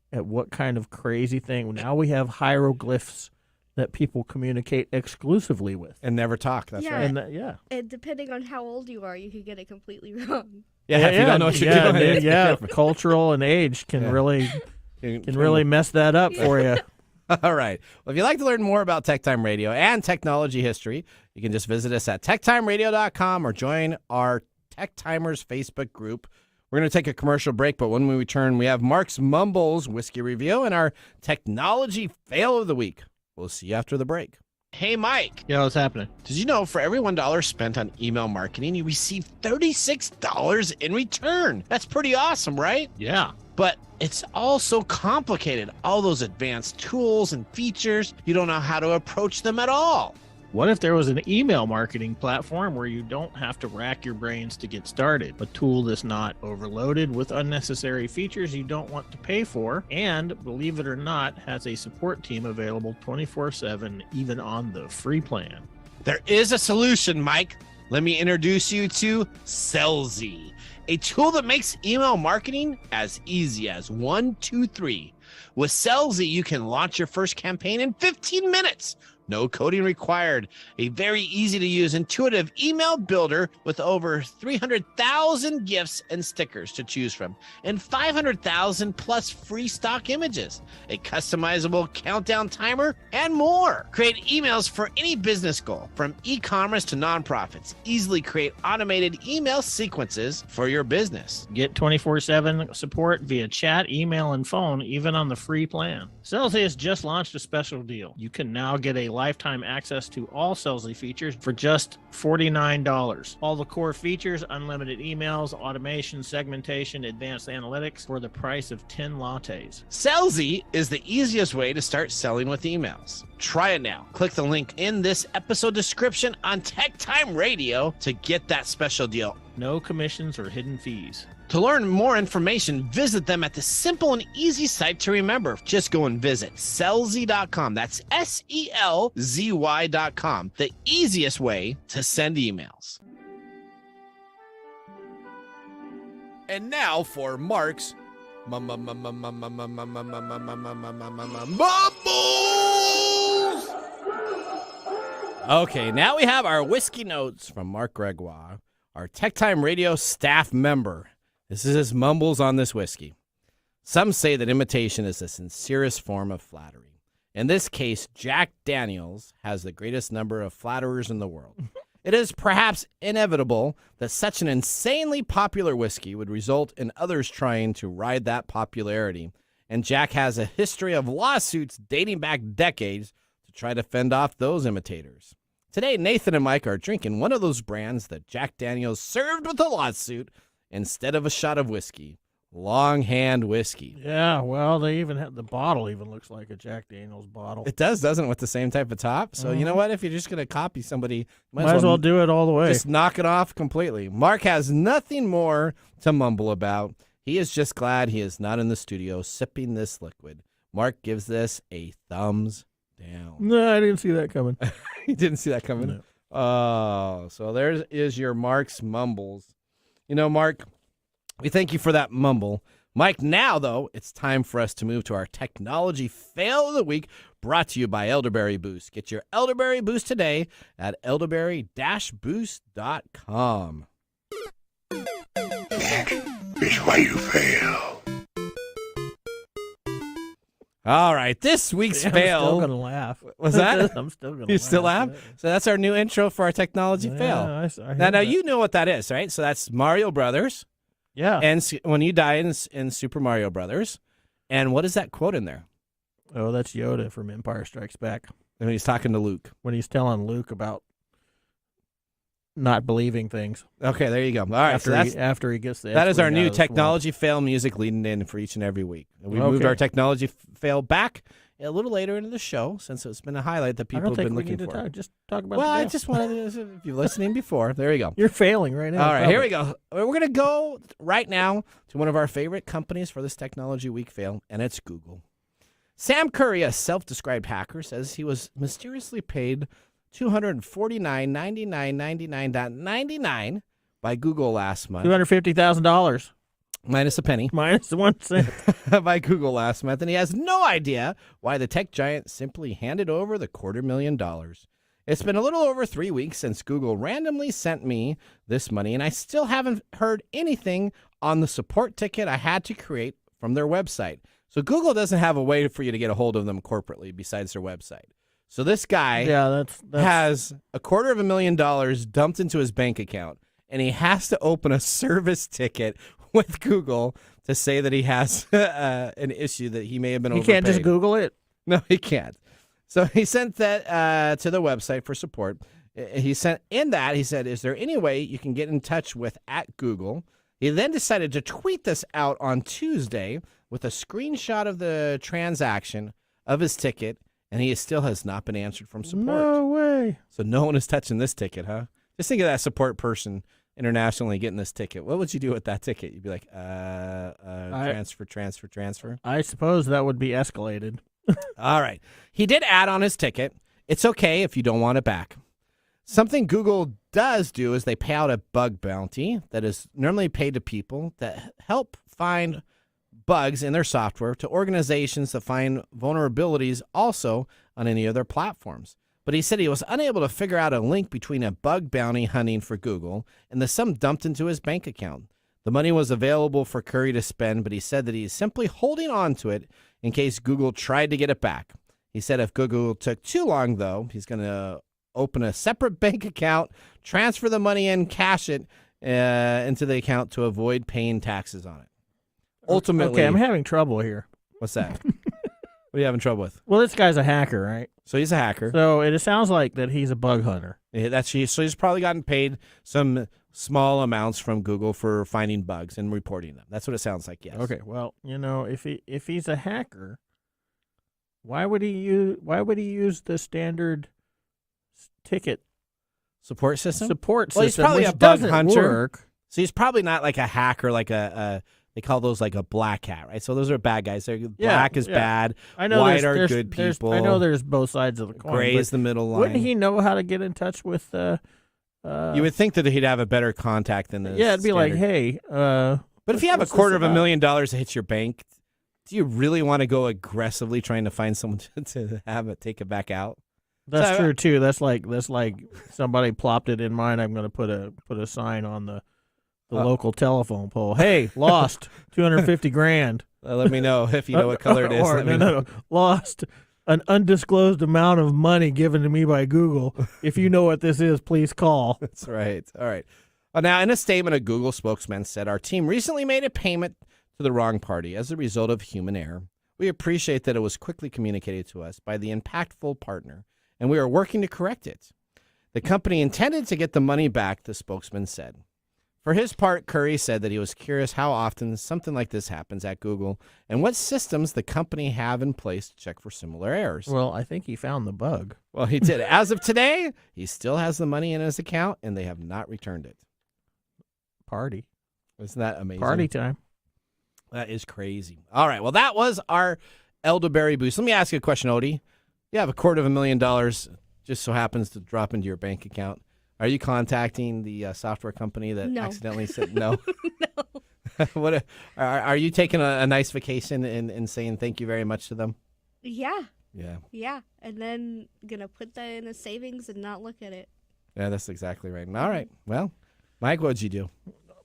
at what kind of crazy thing. Now we have hieroglyphs that people communicate exclusively with. And never talk, that's Yeah. right. And And depending on how old you are, you could get it completely wrong. Yeah, if you don't know what you're doing. Yeah, cultural and age can really mess that up for you. All right. Well, if you'd like to learn more about TechTime Radio and technology history, you can just visit us at techtimeradio.com or join our Tech Timers Facebook group. We're going to take a commercial break, but when we return, we have Mark's Mumbles whiskey review and our technology fail of the week. We'll see you after the break. Hey, Mike. Yeah, what's happening? Did you know for every $1 spent on email marketing, you receive $36 in return? That's pretty awesome, right? Yeah. But it's all so complicated. All those advanced tools and features, you don't know how to approach them at all. What if there was an email marketing platform where you don't have to rack your brains to get started? A tool that's not overloaded with unnecessary features you don't want to pay for, and, believe it or not, has a support team available 24/7, even on the free plan. There is a solution, Mike. Let me introduce you to Sellzy, a tool that makes email marketing as easy as 1, 2, 3. With Sellzy, you can launch your first campaign in 15 minutes. No coding required. A very easy to use, intuitive email builder with over 300,000 gifts and stickers to choose from, and 500,000 plus free stock images, a customizable countdown timer, and more. Create emails for any business goal, from e-commerce to nonprofits. Easily create automated email sequences for your business. Get 24/7 support via chat, email, and phone, even on the free plan. Sellzy has just launched a special deal. You can now get a lifetime access to all Sellzy features for just $49. All the core features, unlimited emails, automation, segmentation, advanced analytics for the price of 10 lattes. Sellzy is the easiest way to start selling with emails. Try it now. Click the link in this episode description on TechTime Radio to get that special deal. No commissions or hidden fees. To learn more information, visit them at the simple and easy site to remember. Just go and visit Sellzy.com. That's SELZY.com. The easiest way to send emails. And now for Mark's Mumbles! Okay, now we have our whiskey notes from Mark Gregoire, our TechTime Radio staff member. This is his mumbles on this whiskey. Some say that imitation is the sincerest form of flattery. In this case, Jack Daniels has the greatest number of flatterers in the world. It is perhaps inevitable that such an insanely popular whiskey would result in others trying to ride that popularity. And Jack has a history of lawsuits dating back decades to try to fend off those imitators. Today, Nathan and Mike are drinking one of those brands that Jack Daniels served with a lawsuit instead of a shot of whiskey. Longhand whiskey. Yeah, well, they even have the bottle even looks like a Jack Daniels bottle. It does, doesn't it, with the same type of top? So you know what? If you're just going to copy somebody, Might as well do it all the way. Just knock it off completely. Mark has nothing more to mumble about. He is just glad he is not in the studio sipping this liquid. Mark gives this a thumbs down. No, I didn't see that coming. You didn't see that coming? No. Oh, so there is your Mark's mumbles. You know, Mark, We thank you for that mumble. Mike, now, though, it's time for us to move to our technology fail of the week, brought to you by Elderberry Boost. Get your Elderberry Boost today at elderberry-boost.com. That is why you fail. All right, this week's fail. I'm still going to laugh. Was that? I'm still going to laugh. You still laugh? So that's our new intro for our technology fail. Now, you know what that is, right? So that's Mario Brothers. Yeah. And when you die in Super Mario Brothers. And what is that quote in there? Oh, that's Yoda from Empire Strikes Back. When he's talking to Luke. When he's telling Luke about not believing things. Okay, there you go. All right, after he gets the that is our new technology fail music leading in for each and every week. We moved our technology fail back a little later into the show since it's been a highlight that people have been looking for. Just talk about. Well, I just wanted to, if you're listening before, there you go. You're failing right now. All right, here we go. We're going to go right now to one of our favorite companies for this technology week fail, and it's Google. Sam Curry, a self-described hacker, says he was mysteriously paid $249.99.99 by Google last month. $250,000. Minus a penny. Minus 1 cent. By Google last month, and he has no idea why the tech giant simply handed over the $250,000. It's been a little over 3 weeks since Google randomly sent me this money, and I still haven't heard anything on the support ticket I had to create from their website. So Google doesn't have a way for you to get a hold of them corporately besides their website. So this guy has $250,000 dumped into his bank account, and he has to open a service ticket with Google to say that he has an issue that he may have been overpaid. He can't just Google it? No, he can't. So he sent that to the website for support. He said, is there any way you can get in touch with @Google? He then decided to tweet this out on Tuesday with a screenshot of the transaction of his ticket, and he still has not been answered from support. No way. So no one is touching this ticket, huh? Just think of that support person internationally getting this ticket. What would you do with that ticket? You'd be like, transfer. I suppose that would be escalated. All right. He did add on his ticket, it's okay if you don't want it back. Something Google does do is they pay out a bug bounty that is normally paid to people that help find bugs in their software to organizations that find vulnerabilities also on any of their platforms. But he said he was unable to figure out a link between a bug bounty hunting for Google and the sum dumped into his bank account. The money was available for Curry to spend, but he said that he's simply holding on to it in case Google tried to get it back. He said if Google took too long, though, he's going to open a separate bank account, transfer the money in, cash it into the account to avoid paying taxes on it. Ultimately, okay, I'm having trouble here. What's that? What are you having trouble with? Well, this guy's a hacker, right? So he's a hacker. So it sounds like that he's a bug hunter. Yeah, so he's probably gotten paid some small amounts from Google for finding bugs and reporting them. That's what it sounds like. Yes. Okay. Well, if he's a hacker, why would he use the standard ticket support system? Well, he's probably a bug hunter. Work. So he's probably not like a hacker, like they call those like a black hat, right? So those are bad guys. Black is bad. I know white are good people. I know there's both sides of the coin. Gray is the middle line. Wouldn't he know how to get in touch with? You would think that he'd have a better contact than this. Yeah, it'd be like, hey. But if you have $250,000 that hits your bank, do you really want to go aggressively trying to find someone to have it take it back out? That's true too. That's like somebody plopped it in mine. I'm going to put a sign on the local telephone pole. Hey, lost $250,000. Let me know if you know what color it is. No. Lost an undisclosed amount of money given to me by Google. If you know what this is, please call. That's right. All right. Now, in a statement, a Google spokesman said, our team recently made a payment to the wrong party as a result of human error. We appreciate that it was quickly communicated to us by the impactful partner, and we are working to correct it. The company intended to get the money back, the spokesman said. For his part, Curry said that he was curious how often something like this happens at Google and what systems the company have in place to check for similar errors. Well, I think he found the bug. Well, he did. As of today, he still has the money in his account, and they have not returned it. Party. Isn't that amazing? Party time. That is crazy. All right. Well, that was our Elderberry Boost. Let me ask you a question, Odie. You have $250,000 just so happens to drop into your bank account. Are you contacting the software company that accidentally said no? No. What are you taking a nice vacation and saying thank you very much to them? Yeah. Yeah. Yeah. And then gonna put that in a savings and not look at it. Yeah, that's exactly right. All right. Well, Mike, what would you do?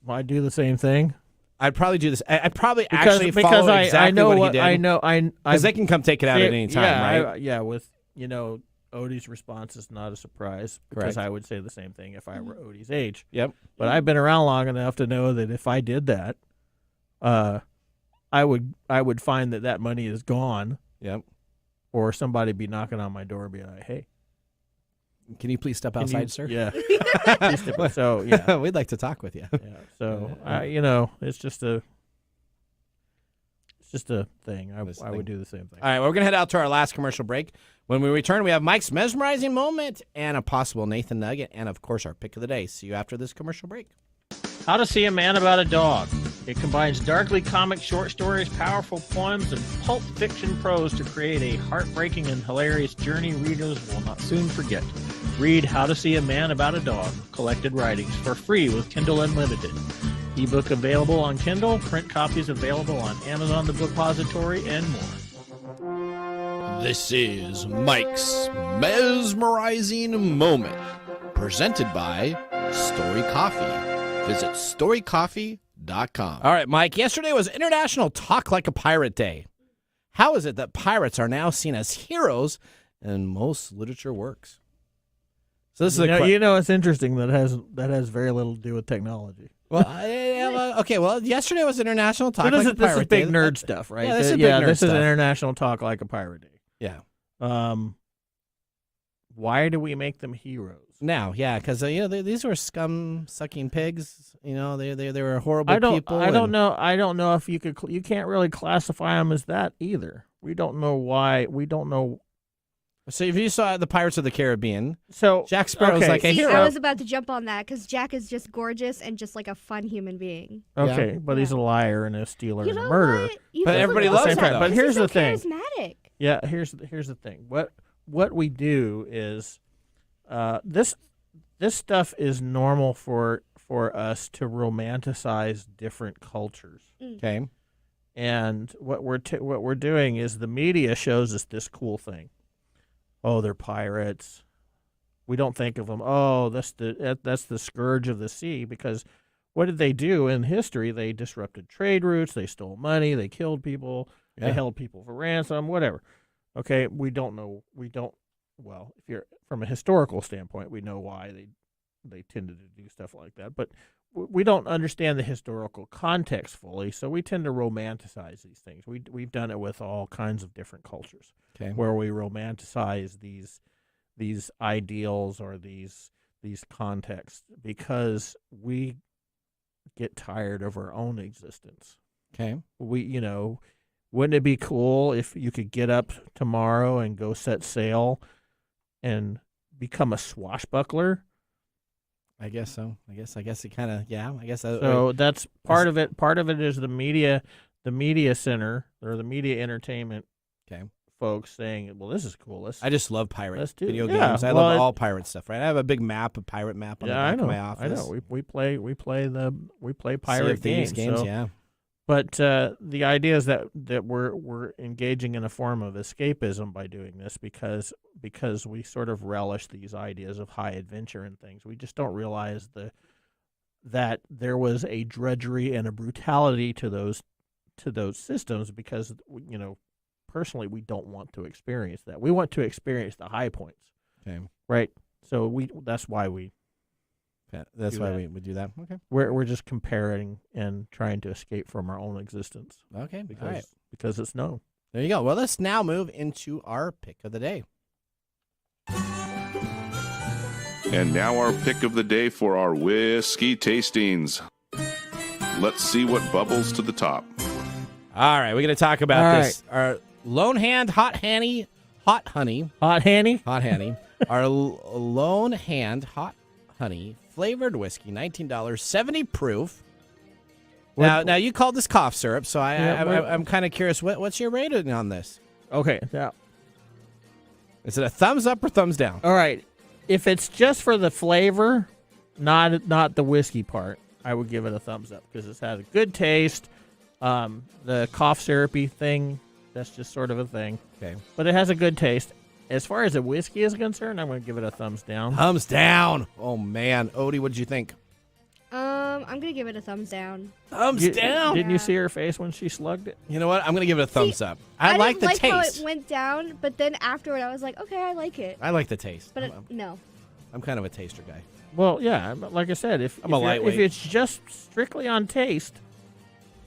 I do the same thing. I'd probably do this. I'd probably Because follow exactly I know what he what did. I know. Because they can come take it out at any time, right? Yeah, with Odie's response is not a surprise because Correct. I would say the same thing if I were Odie's age. Yep. But I've been around long enough to know that if I did that, I would find that money is gone. Yep. Or somebody be knocking on my door and be like, "Hey, can you please step outside, sir?" Yeah. So yeah, we'd like to talk with you. yeah. So it's just a thing. I would do the same thing. All right, well, we're going to head out to our last commercial break. When we return, we have Mike's mesmerizing moment and a possible Nathan Nugget, and, of course, our pick of the day. See you after this commercial break. How to See a Man About a Dog. It combines darkly comic short stories, powerful poems, and pulp fiction prose to create a heartbreaking and hilarious journey readers will not soon forget. Read How to See a Man About a Dog, collected writings, for free with Kindle Unlimited. Ebook available on Kindle, print copies available on Amazon The Bookpository, and more. This is Mike's mesmerizing moment, presented by Story Coffee. Visit storycoffee.com. All right, Mike, yesterday was International Talk Like a Pirate Day. How is it that pirates are now seen as heroes in most literature works? So this is it's interesting that has very little to do with technology. Well, okay. Well, yesterday was International Talk Like a Pirate Day. This is big nerd stuff, right? Yeah, this is big nerd this stuff. is International Talk Like a Pirate Day. Yeah. Why do we make them heroes? Now, yeah, because these were scum-sucking pigs. They were horrible people. I don't know. I don't know if you can't really classify them as that either. We don't know why. We don't know. So if you saw the Pirates of the Caribbean, so Jack Sparrow's like a hero. I was about to jump on that because Jack is just gorgeous and just like a fun human being. Okay, Yeah. but he's a liar and a stealer and a murderer. But everybody loves him, though. But here's so the thing. Charismatic. Yeah, here's the thing. What we do is this stuff is normal for us to romanticize different cultures. Okay. And what we're doing is the media shows us this cool thing. Oh, they're pirates. We don't think of them. Oh, that's the scourge of the sea. Because what did they do in history? They disrupted trade routes. They stole money. They killed people. Yeah. They held people for ransom. Whatever. Okay, we don't know. Well, if you're from a historical standpoint, we know why they tended to do stuff like that. But we don't understand the historical context fully, so we tend to romanticize these things. We've done it with all kinds of different cultures. Okay. Where we romanticize these ideals or these contexts because we get tired of our own existence. Okay. Wouldn't it be cool if you could get up tomorrow and go set sail and become a swashbuckler? I guess so. I guess it kind of, yeah. I guess so. That's part of it. Part of it is the media center or the media entertainment. Okay. Folks saying, "Well, this is cool. I just love pirate video yeah, games. I love all pirate stuff. Right? I have a big pirate map on the back of my office. I know. We play pirate games. So, yeah. But the idea is that we're engaging in a form of escapism by doing this because we sort of relish these ideas of high adventure and things. We just don't realize that there was a drudgery and a brutality to those systems because personally we don't want to experience that. We want to experience the high points. Okay. Right. So that's why we. Yeah, that's why we would do that. Okay. We're just comparing and trying to escape from our own existence. Okay. Because it's known. There you go. Well, let's now move into our pick of the day. And now our pick of the day for our whiskey tastings. Let's see what bubbles to the top. All right, we're going to talk about this. Our Lone Hand Hot Honey. Our Lone Hand Hot Honey flavored whiskey, $19, 70 proof. Now you called this cough syrup, so I'm kind of curious. What's your rating on this? Okay, now is it a thumbs up or thumbs down? All right, if it's just for the flavor, not the whiskey part, I would give it a thumbs up because it has a good taste. The cough syrupy thing, that's just sort of a thing. Okay. But it has a good taste. As far as the whiskey is concerned, I'm going to give it a thumbs down. Thumbs down. Oh, man. Odie, what did you think? I'm going to give it a thumbs down. Thumbs down? Didn't you see her face when she slugged it? You know what? I'm going to give it a thumbs up. I like didn't the taste. how it went down, but then afterward I was like, okay, I like it. I like the taste. But no. I'm kind of a taster guy. Well, yeah, like I said, if it's just strictly on taste,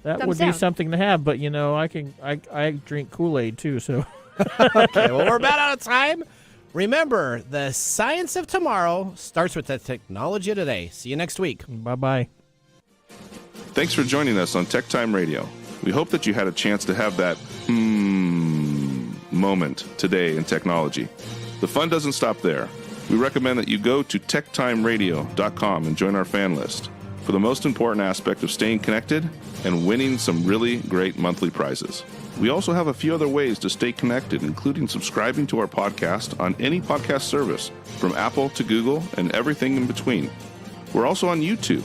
that Thumbs would down. be something to have. But I drink Kool-Aid too, so. Okay, well, we're about out of time. Remember, the science of tomorrow starts with the technology of today. See you next week. Bye-bye. Thanks for joining us on TechTime Radio. We hope that you had a chance to have that moment today in technology. The fun doesn't stop there. We recommend that you go to techtimeradio.com and join our fan list for the most important aspect of staying connected and winning some really great monthly prizes. We also have a few other ways to stay connected, including subscribing to our podcast on any podcast service, from Apple to Google and everything in between. We're also on YouTube,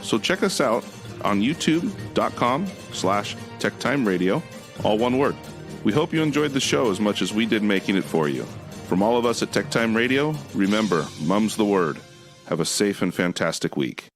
so check us out on youtube.com/techtimeradio, all one word. We hope you enjoyed the show as much as we did making it for you. From all of us at TechTime Radio, remember, Mumm's the word. Have a safe and fantastic week.